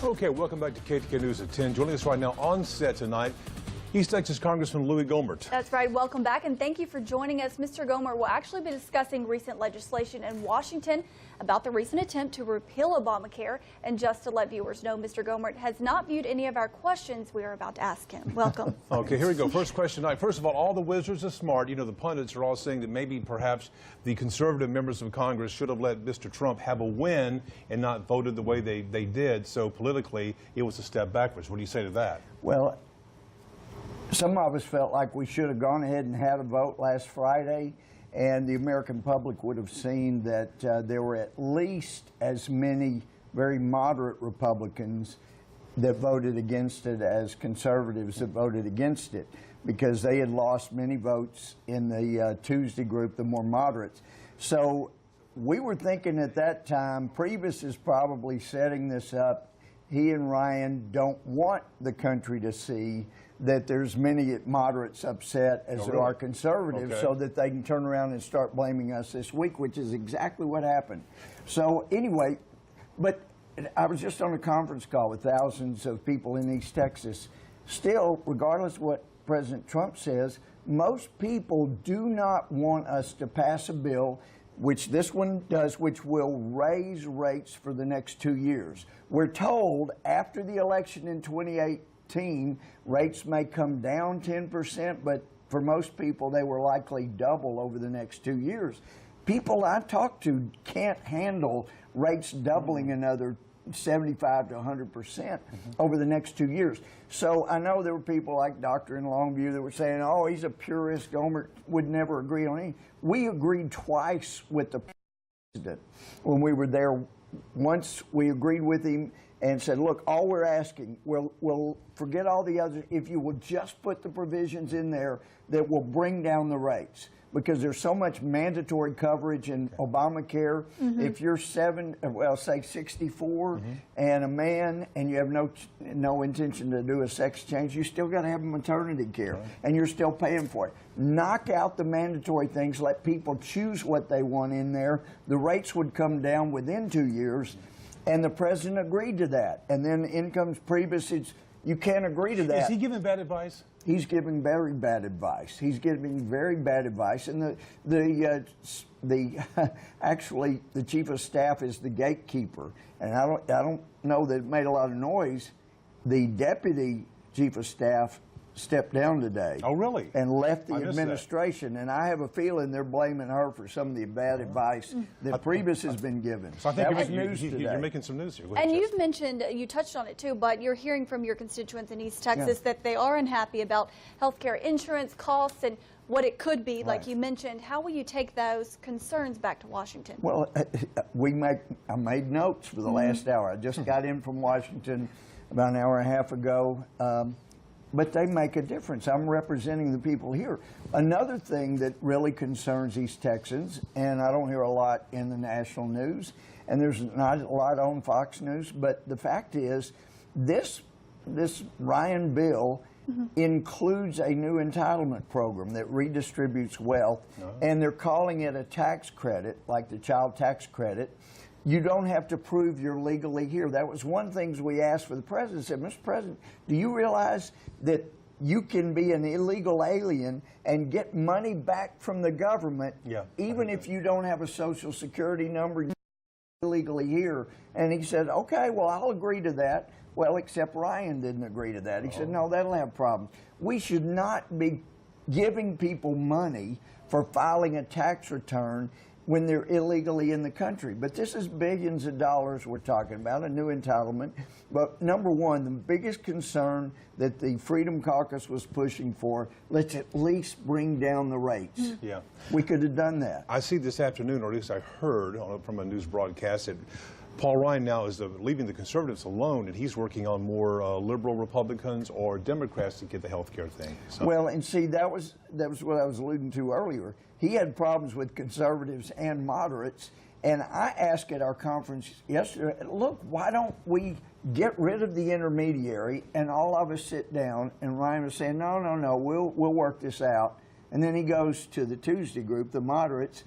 Okay, welcome back to KETK News at 10. Joining us right now on set tonight, East Texas Congressman Louie Gohmert. That's right. Welcome back, and thank you for joining us. Mr. Gohmert will actually be discussing recent legislation in Washington about the recent attempt to repeal Obamacare. And just to let viewers know, Mr. Gohmert has not viewed any of our questions we are about to ask him. Welcome. Okay, here we go. First question tonight. First of all the wizards are smart. You know, the pundits are all saying that maybe perhaps the conservative members of Congress should have let Mr. Trump have a win and not voted the way they did. So politically, it was a step backwards. What do you say to that? Well, some of us felt like we should have gone ahead and had a vote last Friday, and the American public would have seen that there were at least as many very moderate Republicans that voted against it as conservatives that voted against it, because they had lost many votes in the Tuesday group, the more moderates. So we were thinking at that time, Priebus is probably setting this up. He and Ryan don't want the country to see that there's many moderates upset as there are conservatives, so that they can turn around and start blaming us this week, which is exactly what happened. So anyway, but I was just on a conference call with thousands of people in East Texas. Still, regardless of what President Trump says, most people do not want us to pass a bill, which this one does, which will raise rates for the next 2 years. We're told after the election in 2018, rates may come down 10%, but for most people, they were likely double over the next 2 years. People I talk to can't handle rates doubling another 75 to 100% over the next 2 years. So I know there were people like Dr. in Longview that were saying, oh, he's a purist, Gohmert would never agree on anything. We agreed twice with the president when we were there. Once we agreed with him and said, look, all we're asking, we'll forget all the others if you will just put the provisions in there that will bring down the rates. Because there's so much mandatory coverage in Obamacare. If you're say 64 and a man, and you have no intention to do a sex change, you still got to have maternity care, and you're still paying for it. Knock out the mandatory things, let people choose what they want in there. The rates would come down within 2 years, and the president agreed to that. And then in comes Priebus. You can't agree to that. Is he giving bad advice? He's giving very bad advice. He's giving very bad advice, and actually the chief of staff is the gatekeeper, and I don't know that it made a lot of noise. The deputy chief of staff stepped down today. Oh, really? And left the administration, and I have a feeling they're blaming her for some of the bad advice that Priebus has been given. So I think you're making some news here. And you've mentioned, you touched on it too, but you're hearing from your constituents in East Texas that they are unhappy about health care insurance costs and what it could be, like you mentioned. How will you take those concerns back to Washington? Well, I made notes for the last hour. I just got in from Washington about an hour and a half ago. But they make a difference. I'm representing the people here. Another thing that really concerns East Texans, and I don't hear a lot in the national news, and there's not a lot on Fox News, but the fact is this Ryan bill includes a new entitlement program that redistributes wealth, and they're calling it a tax credit, like the child tax credit. You don't have to prove you're legally here. That was one of the things we asked for the president. Said, Mr. President, do you realize that you can be an illegal alien and get money back from the government even if you don't have a Social Security number, you're illegally here? And he said, okay, well, I'll agree to that. Well, except Ryan didn't agree to that. He said, no, that'll have problems. We should not be giving people money for filing a tax return when they're illegally in the country. But this is billions of dollars we're talking about, a new entitlement. But number one, the biggest concern that the Freedom Caucus was pushing for, let's at least bring down the rates. Yeah. We could have done that. I see this afternoon, or at least I heard from a news broadcast, that Paul Ryan now is leaving the conservatives alone, and he's working on more liberal Republicans or Democrats to get the health care thing. So. Well, and see, that was what I was alluding to earlier. He had problems with conservatives and moderates, and I asked at our conference yesterday, look, why don't we get rid of the intermediary and all of us sit down? And Ryan was saying, no, we'll work this out. And then he goes to the Tuesday group, the moderates.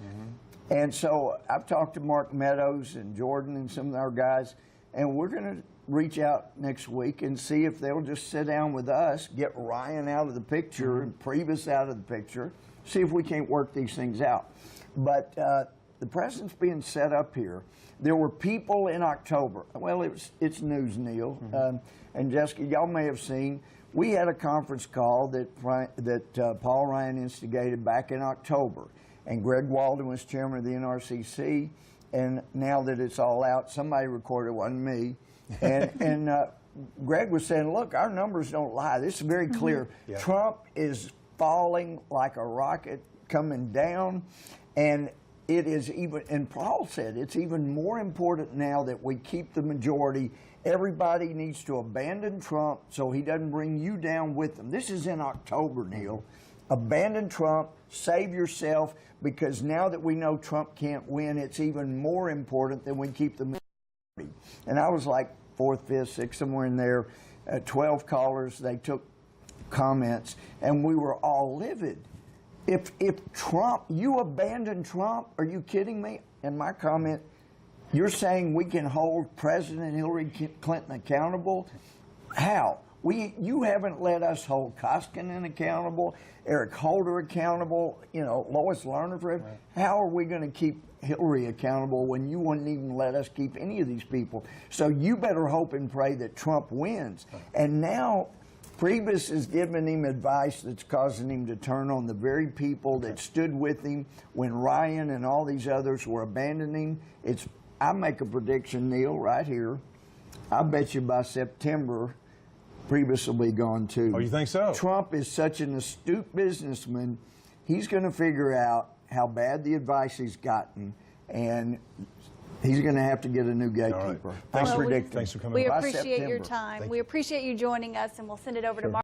And so I've talked to Mark Meadows and Jordan and some of our guys, and we're going to reach out next week and see if they'll just sit down with us, get Ryan out of the picture and Priebus out of the picture, see if we can't work these things out. But the president's being set up here. There were people in October. Well, it's news, Neil. And Jessica, y'all may have seen, we had a conference call that Paul Ryan instigated back in October. And Greg Walden was chairman of the NRCC. And now that it's all out, somebody recorded, it wasn't me. And Greg was saying, look, our numbers don't lie. This is very clear. Yeah. Trump is falling like a rocket coming down. And it is even, and Paul said, it's even more important now that we keep the majority. Everybody needs to abandon Trump so he doesn't bring you down with them. This is in October, Neil. Abandon Trump, save yourself, because now that we know Trump can't win, it's even more important that we keep the majority. And I was like 4th, 5th, 6th, somewhere in there, 12 callers, they took comments, and we were all livid. If Trump, you abandon Trump, are you kidding me? And my comment, you're saying we can hold President Hillary Clinton accountable? How? You haven't let us hold Koskinen accountable, Eric Holder accountable, you know, Lois Lerner. Right. How are we going to keep Hillary accountable when you wouldn't even let us keep any of these people? So you better hope and pray that Trump wins. Right. And now Priebus is giving him advice that's causing him to turn on the very people that stood with him when Ryan and all these others were abandoning. I make a prediction, Neil, right here. I bet you by September, Priebus will be gone too. Oh, you think so? Trump is such an astute businessman. He's going to figure out how bad the advice he's gotten, and he's going to have to get a new gatekeeper. Right. Thanks for predicting. Thanks for coming. We appreciate your time. We appreciate you joining us, and we'll send it over to Mark.